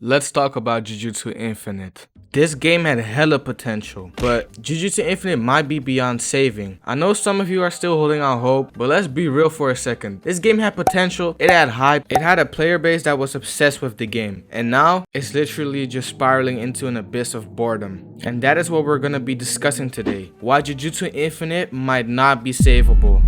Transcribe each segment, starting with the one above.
Let's talk about Jujutsu Infinite. This game had hella potential, but Jujutsu Infinite might be beyond saving. I know some of you are still holding out hope, but let's be real for a second. This game had potential, it had hype, it had a player base that was obsessed with the game, and now it's literally just spiraling into an abyss of boredom. And that is what we're gonna be discussing today. Why Jujutsu Infinite might not be savable.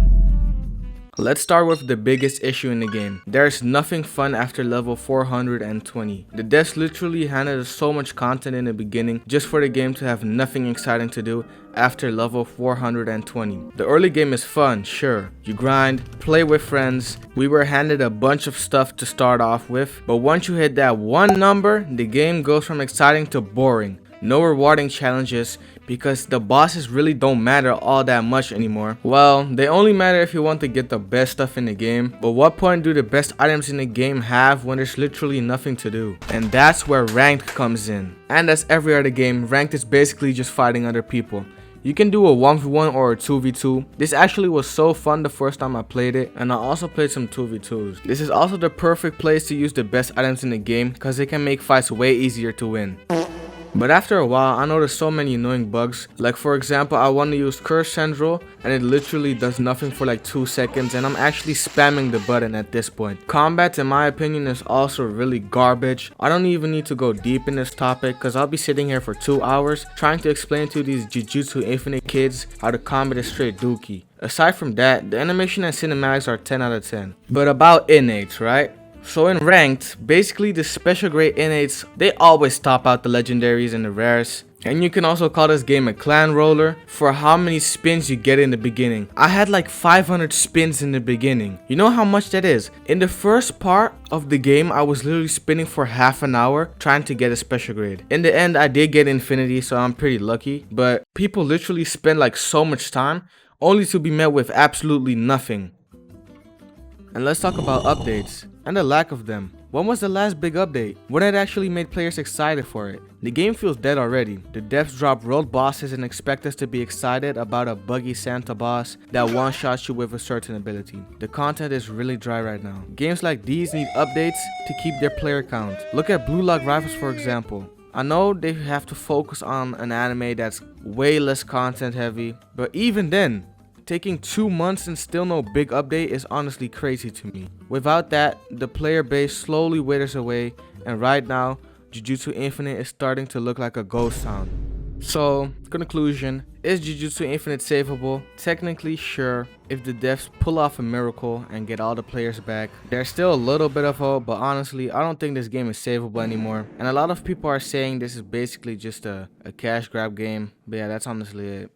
Let's start with the biggest issue in the game. There's nothing fun after level 420. The devs literally handed us so much content in the beginning just for the game to have nothing exciting to do after level 420. The early game is fun, sure. You grind, play with friends. We were handed a bunch of stuff to start off with, but once you hit that one number, the game goes from exciting to boring. No rewarding challenges because the bosses really don't matter all that much anymore. Well, they only matter if you want to get the best stuff in the game, but what point do the best items in the game have when there's literally nothing to do? And that's where ranked comes in. And as every other game, ranked is basically just fighting other people. You can do a 1v1 or a 2v2. This actually was so fun the first time I played it, and I also played some 2v2s. This is also the perfect place to use the best items in the game because it can make fights way easier to win. But after a while, I noticed so many annoying bugs. Like for example, I want to use Curse Central and it literally does nothing for like 2 seconds and I'm actually spamming the button at this point. Combat in my opinion is also really garbage. I don't even need to go deep in this topic because I'll be sitting here for 2 hours trying to explain to these Jujutsu Infinite kids how the combat is straight dookie. Aside from that, the animation and cinematics are 10 out of 10. But about innates, right? So in ranked, basically the special grade innates, they always top out the legendaries and the rares. And you can also call this game a clan roller for how many spins you get in the beginning. I had like 500 spins in the beginning. You know how much that is? In the first part of the game, I was literally spinning for half an hour trying to get a special grade. In the end, I did get infinity, so I'm pretty lucky. But people literally spend like so much time only to be met with absolutely nothing. And let's talk about updates and the lack of them. When was the last big update? When it actually made players excited for it? The game feels dead already. The devs drop world bosses and expect us to be excited about a buggy Santa boss that one-shots you with a certain ability. The content is really dry right now. Games like these need updates to keep their player count. Look at Blue Lock Rivals for example. I know they have to focus on an anime that's way less content heavy, but even then, taking 2 months and still no big update is honestly crazy to me. Without that, the player base slowly withers away, and right now, Jujutsu Infinite is starting to look like a ghost town. So, conclusion, is Jujutsu Infinite savable? Technically, sure, if the devs pull off a miracle and get all the players back. There's still a little bit of hope, but honestly, I don't think this game is savable anymore. And a lot of people are saying this is basically just a cash grab game, but yeah, that's honestly it.